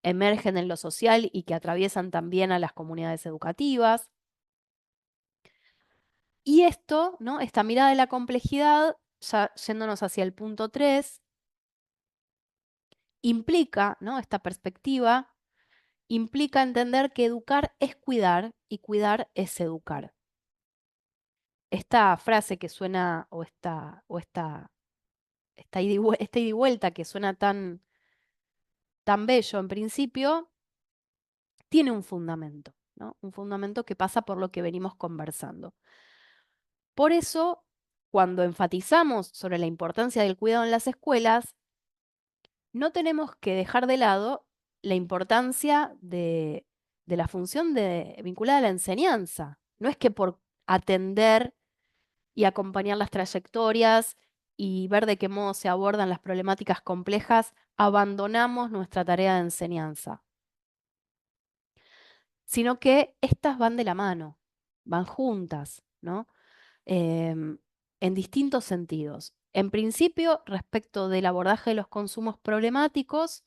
emergen en lo social y que atraviesan también a las comunidades educativas. Y esto, ¿no? Esta mirada de la complejidad, ya yéndonos hacia el punto 3, implica, ¿no? Esta perspectiva implica entender que educar es cuidar y cuidar es educar. Esta frase que suena, esta ida y vuelta que suena tan bello en principio, tiene un fundamento, ¿no? Un fundamento que pasa por lo que venimos conversando. Por eso, cuando enfatizamos sobre la importancia del cuidado en las escuelas, no tenemos que dejar de lado la importancia de la función vinculada a la enseñanza. No es que por atender y acompañar las trayectorias y ver de qué modo se abordan las problemáticas complejas, abandonamos nuestra tarea de enseñanza, sino que estas van de la mano, van juntas, ¿no? Em, en distintos sentidos. En principio, respecto del abordaje de los consumos problemáticos,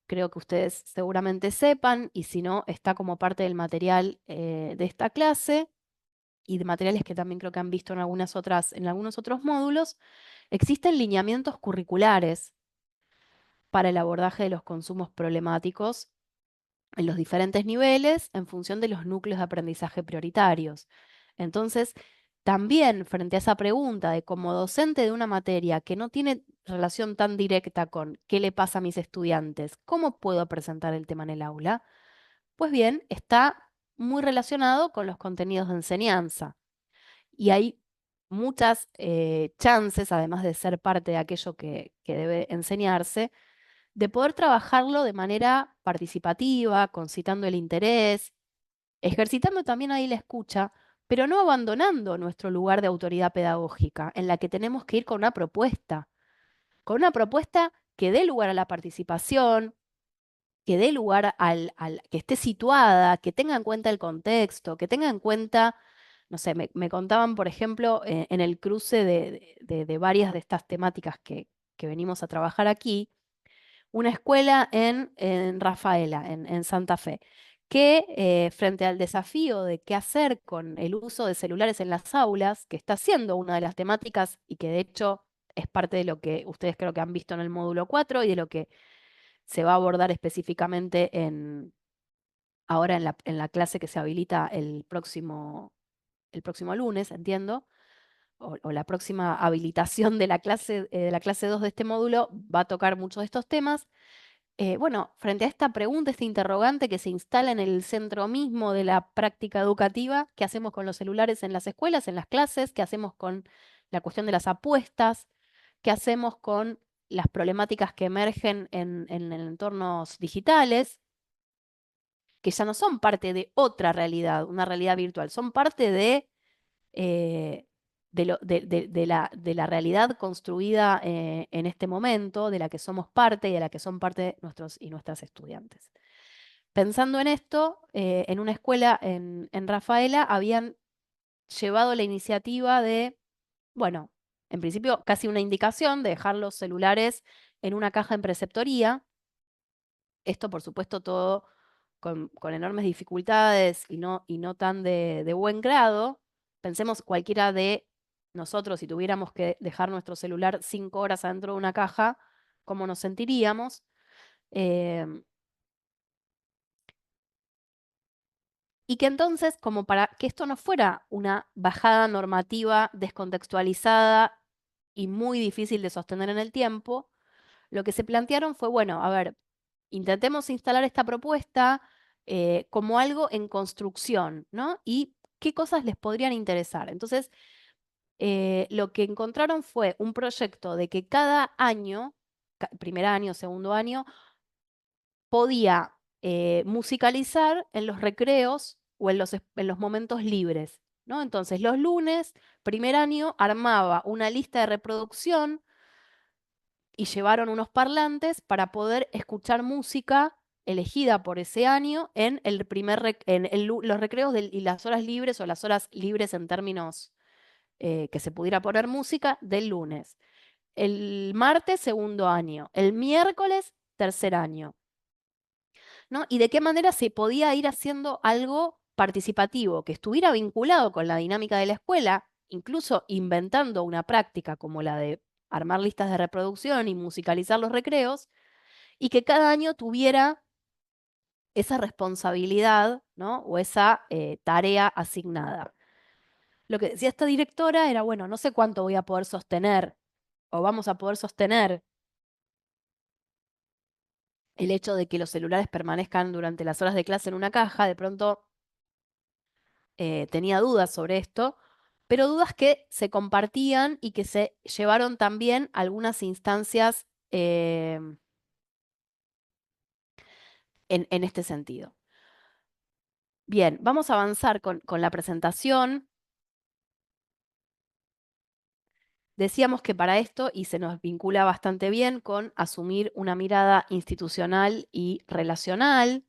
creo que ustedes seguramente sepan, y si no, está como parte del material de esta clase y de materiales que también creo que han visto en en algunos otros módulos, existen lineamientos curriculares para el abordaje de los consumos problemáticos en los diferentes niveles en función de los núcleos de aprendizaje prioritarios. Entonces, también frente a esa pregunta de como docente de una materia que no tiene relación tan directa con qué le pasa a mis estudiantes, ¿cómo puedo presentar el tema en el aula? Pues bien, está muy relacionado con los contenidos de enseñanza. Y hay muchas chances, además de ser parte de aquello que debe enseñarse, de poder trabajarlo de manera participativa, concitando el interés, ejercitando también ahí la escucha, pero no abandonando nuestro lugar de autoridad pedagógica, en la que tenemos que ir con una propuesta que dé lugar a la participación, que dé lugar que esté situada, que tenga en cuenta el contexto, que tenga en cuenta, no sé, me contaban, por ejemplo, en el cruce de varias de estas temáticas que venimos a trabajar aquí, una escuela en Rafaela, en Santa Fe, que frente al desafío de qué hacer con el uso de celulares en las aulas, que está siendo una de las temáticas y que de hecho es parte de lo que ustedes creo que han visto en el módulo 4 y de lo que se va a abordar específicamente ahora en la clase que se habilita el próximo lunes, entiendo, o la próxima habilitación de la clase 2 de este módulo va a tocar muchos de estos temas. Bueno, frente a esta pregunta, este interrogante que se instala en el centro mismo de la práctica educativa, ¿qué hacemos con los celulares en las escuelas, en las clases? ¿Qué hacemos con la cuestión de las apuestas? ¿Qué hacemos con las problemáticas que emergen en entornos digitales, que ya no son parte de otra realidad, una realidad virtual, son parte eh, de la realidad construida en este momento, de la que somos parte y de la que son parte nuestros y nuestras estudiantes? Pensando en esto, en una escuela en Rafaela habían llevado la iniciativa de, bueno, en principio casi una indicación de dejar los celulares en una caja en preceptoría. Esto, por supuesto, todo con enormes dificultades y no tan de buen grado. Pensemos cualquiera de nosotros, si tuviéramos que dejar nuestro celular 5 horas adentro de una caja, ¿cómo nos sentiríamos? Em, y que entonces, como para que esto no fuera una bajada normativa descontextualizada y muy difícil de sostener en el tiempo, lo que se plantearon fue, bueno, a ver, intentemos instalar esta propuesta como algo en construcción, ¿no? Y qué cosas les podrían interesar. Entonces, lo que encontraron fue un proyecto de que cada año, primer año, segundo año, podía musicalizar en los recreos o en los momentos libres, ¿no? Entonces, los lunes, primer año, armaba una lista de reproducción y llevaron unos parlantes para poder escuchar música elegida por ese año en los recreos y las horas libres o las horas libres en términos que se pudiera poner música del lunes. El martes, segundo año. El miércoles, tercer año. ¿no? Y de qué manera se podía ir haciendo algo participativo, que estuviera vinculado con la dinámica de la escuela, incluso inventando una práctica como la de armar listas de reproducción y musicalizar los recreos, y que cada año tuviera esa responsabilidad, ¿no? O esa tarea asignada. Lo que decía esta directora era, bueno, no sé cuánto voy a poder sostener o vamos a poder sostener el hecho de que los celulares permanezcan durante las horas de clase en una caja. De pronto tenía dudas sobre esto, pero dudas que se compartían y que se llevaron también a algunas instancias en este sentido. Bien, vamos a avanzar con la presentación. Decíamos que para esto, y se nos vincula bastante bien con asumir una mirada institucional y relacional.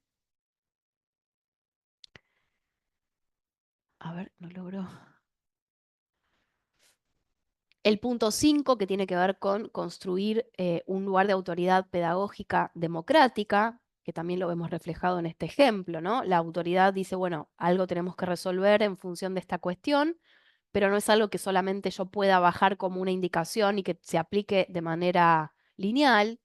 A ver, no logro. El punto 5, que tiene que ver con construir un lugar de autoridad pedagógica democrática, que también lo vemos reflejado en este ejemplo, ¿no? La autoridad dice, bueno, algo tenemos que resolver en función de esta cuestión, pero no es algo que solamente yo pueda bajar como una indicación y que se aplique de manera lineal.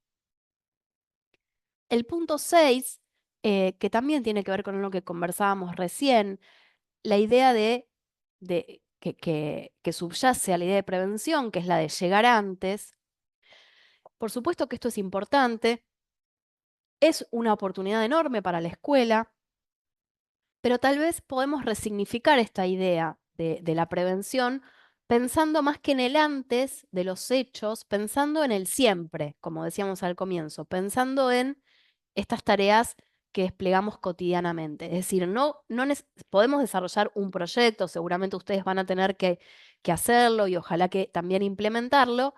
El punto 6, que también tiene que ver con lo que conversábamos recién, la idea que subyace a la idea de prevención, que es la de llegar antes. Por supuesto que esto es importante, es una oportunidad enorme para la escuela, pero tal vez podemos resignificar esta idea de la prevención pensando más que en el antes de los hechos, pensando en el siempre, como decíamos al comienzo, pensando en estas tareas que desplegamos cotidianamente. Es decir, no podemos desarrollar un proyecto, seguramente ustedes van a tener que hacerlo y ojalá que también implementarlo,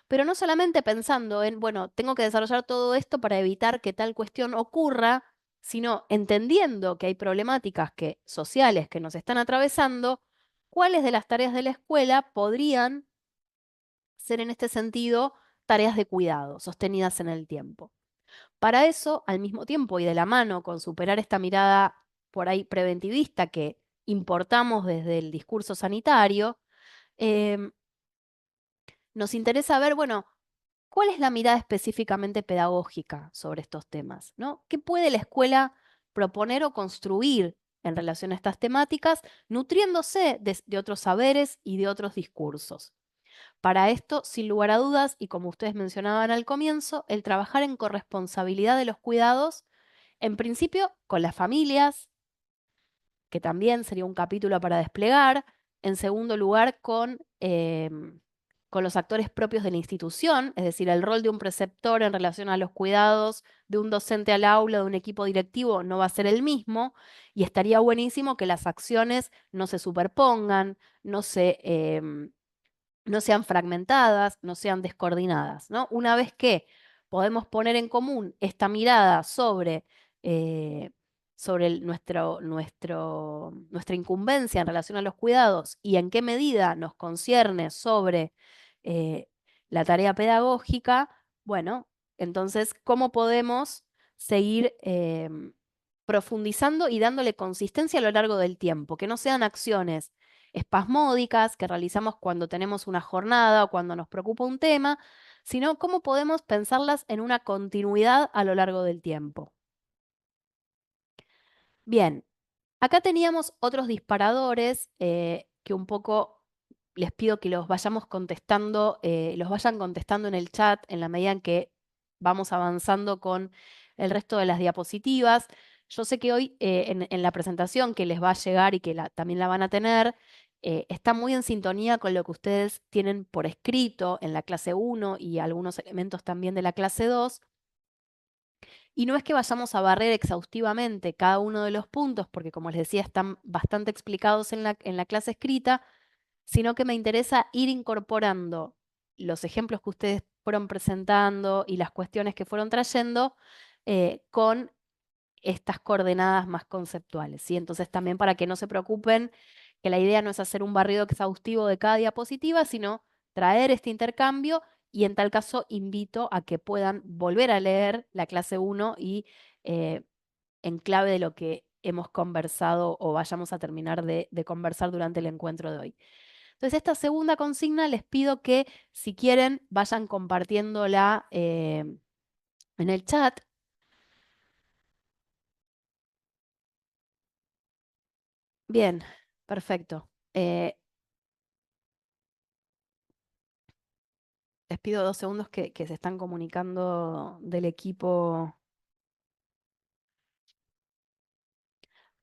pero no solamente pensando en, bueno, tengo que desarrollar todo esto para evitar que tal cuestión ocurra, sino entendiendo que hay problemáticas sociales que nos están atravesando, cuáles de las tareas de la escuela podrían ser en este sentido tareas de cuidado, sostenidas en el tiempo. Para eso, al mismo tiempo y de la mano con superar esta mirada por ahí preventivista que importamos desde el discurso sanitario, em, nos interesa ver, bueno, ¿cuál es la mirada específicamente pedagógica sobre estos temas? ¿No? ¿Qué puede la escuela proponer o construir en relación a estas temáticas, nutriéndose de otros saberes y de otros discursos? Para esto, sin lugar a dudas, y como ustedes mencionaban al comienzo, el trabajar en corresponsabilidad de los cuidados, en principio con las familias, que también sería un capítulo para desplegar. En segundo lugar, con los actores propios de la institución, es decir, el rol de un preceptor en relación a los cuidados, de un docente al aula, de un equipo directivo, no va a ser el mismo, y estaría buenísimo que las acciones no se superpongan, no sean fragmentadas, no sean descoordinadas, ¿no? Una vez que podemos poner en común esta mirada eh, sobre nuestra incumbencia en relación a los cuidados y en qué medida nos concierne sobre eh, la tarea pedagógica, bueno, entonces, ¿cómo podemos seguir profundizando y dándole consistencia a lo largo del tiempo? Que no sean acciones espasmódicas que realizamos cuando tenemos una jornada o cuando nos preocupa un tema, sino cómo podemos pensarlas en una continuidad a lo largo del tiempo. Bien, acá teníamos otros disparadores que un poco les pido que los vayan contestando en el chat en la medida en que vamos avanzando con el resto de las diapositivas. Yo sé que hoy en la presentación que les va a llegar y que también la van a tener, está muy en sintonía con lo que ustedes tienen por escrito en la clase 1 y algunos elementos también de la clase 2. Y no es que vayamos a barrer exhaustivamente cada uno de los puntos, porque como les decía, están bastante explicados en la clase escrita, sino que me interesa ir incorporando los ejemplos que ustedes fueron presentando y las cuestiones que fueron trayendo con estas coordenadas más conceptuales, ¿sí? Entonces también para que no se preocupen, que la idea no es hacer un barrido exhaustivo de cada diapositiva, sino traer este intercambio y en tal caso invito a que puedan volver a leer la clase 1 y en clave de lo que hemos conversado o vayamos a terminar de conversar durante el encuentro de hoy. Entonces, esta segunda consigna les pido que, si quieren, vayan compartiéndola en el chat. Bien, perfecto. Les pido 2 segundos que se están comunicando del equipo.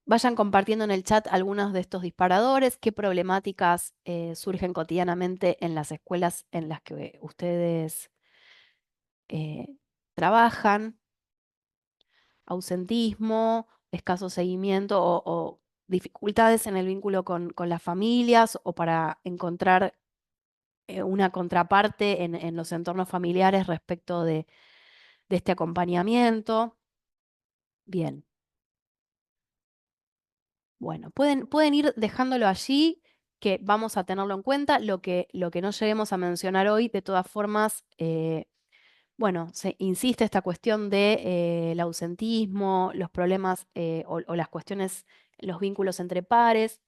Vayan compartiendo en el chat algunos de estos disparadores, qué problemáticas surgen cotidianamente en las escuelas en las que ustedes eh, trabajan, ausentismo, escaso seguimiento o dificultades en el vínculo con las familias o para encontrar una contraparte en los entornos familiares respecto de este acompañamiento. Bien. Bueno, pueden ir dejándolo allí, que vamos a tenerlo en cuenta. Lo que no lleguemos a mencionar hoy, de todas formas, bueno, se insiste esta cuestión de el ausentismo, los problemas o las cuestiones, los vínculos entre pares.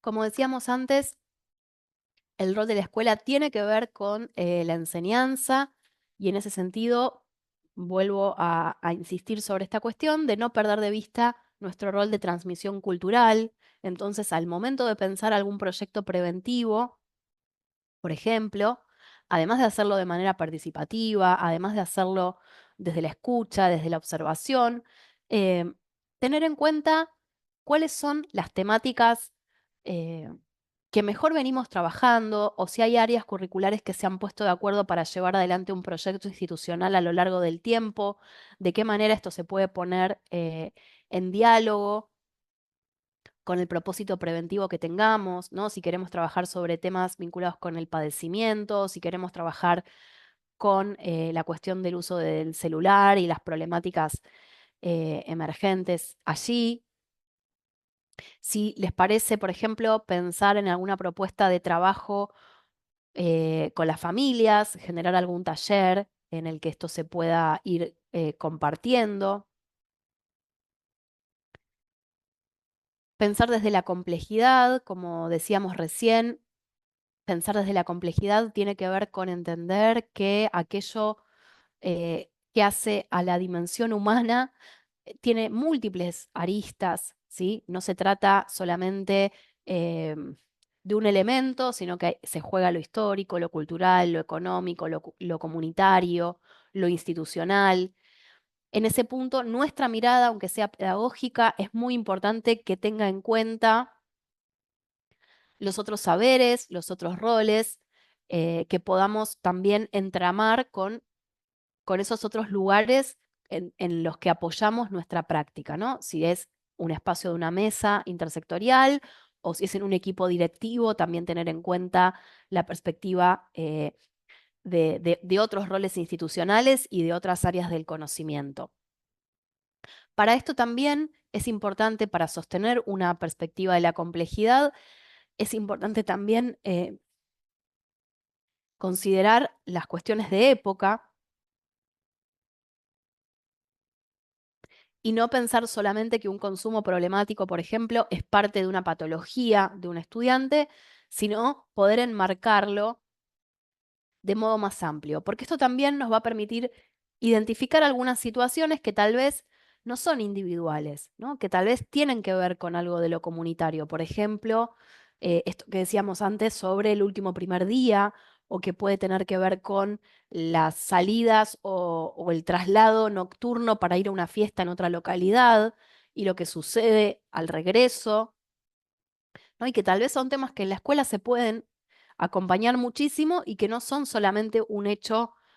Como decíamos antes, el rol de la escuela tiene que ver con la enseñanza y en ese sentido vuelvo a insistir sobre esta cuestión de no perder de vista nuestro rol de transmisión cultural. Entonces, al momento de pensar algún proyecto preventivo, por ejemplo, además de hacerlo de manera participativa, además de hacerlo desde la escucha, desde la observación, eh, tener en cuenta cuáles son las temáticas eh, que mejor venimos trabajando o si hay áreas curriculares que se han puesto de acuerdo para llevar adelante un proyecto institucional a lo largo del tiempo, de qué manera esto se puede poner en diálogo con el propósito preventivo que tengamos, ¿no? Si queremos trabajar sobre temas vinculados con el padecimiento, si queremos trabajar con la cuestión del uso del celular y las problemáticas emergentes allí. Si les parece, por ejemplo, pensar en alguna propuesta de trabajo con las familias, generar algún taller en el que esto se pueda ir compartiendo. Pensar desde la complejidad, como decíamos recién, pensar desde la complejidad tiene que ver con entender que aquello que hace a la dimensión humana tiene múltiples aristas, ¿sí? No se trata solamente de un elemento, sino que se juega lo histórico, lo cultural, lo económico, lo comunitario, lo institucional. En ese punto, nuestra mirada, aunque sea pedagógica, es muy importante que tenga en cuenta los otros saberes, los otros roles, que podamos también entramar con esos otros lugares en los que apoyamos nuestra práctica, ¿no? Si es un espacio de una mesa intersectorial o si es en un equipo directivo, también tener en cuenta la perspectiva de otros roles institucionales y de otras áreas del conocimiento. Para esto también es importante, para sostener una perspectiva de la complejidad, es importante también considerar las cuestiones de época y no pensar solamente que un consumo problemático, por ejemplo, es parte de una patología de un estudiante, sino poder enmarcarlo de modo más amplio, porque esto también nos va a permitir identificar algunas situaciones que tal vez no son individuales, ¿no? Que tal vez tienen que ver con algo de lo comunitario. Por ejemplo, esto que decíamos antes sobre el último primer día, o que puede tener que ver con las salidas o el traslado nocturno para ir a una fiesta en otra localidad y lo que sucede al regreso, ¿no? Y que tal vez son temas que en la escuela se pueden acompañar muchísimo y que no son solamente un hecho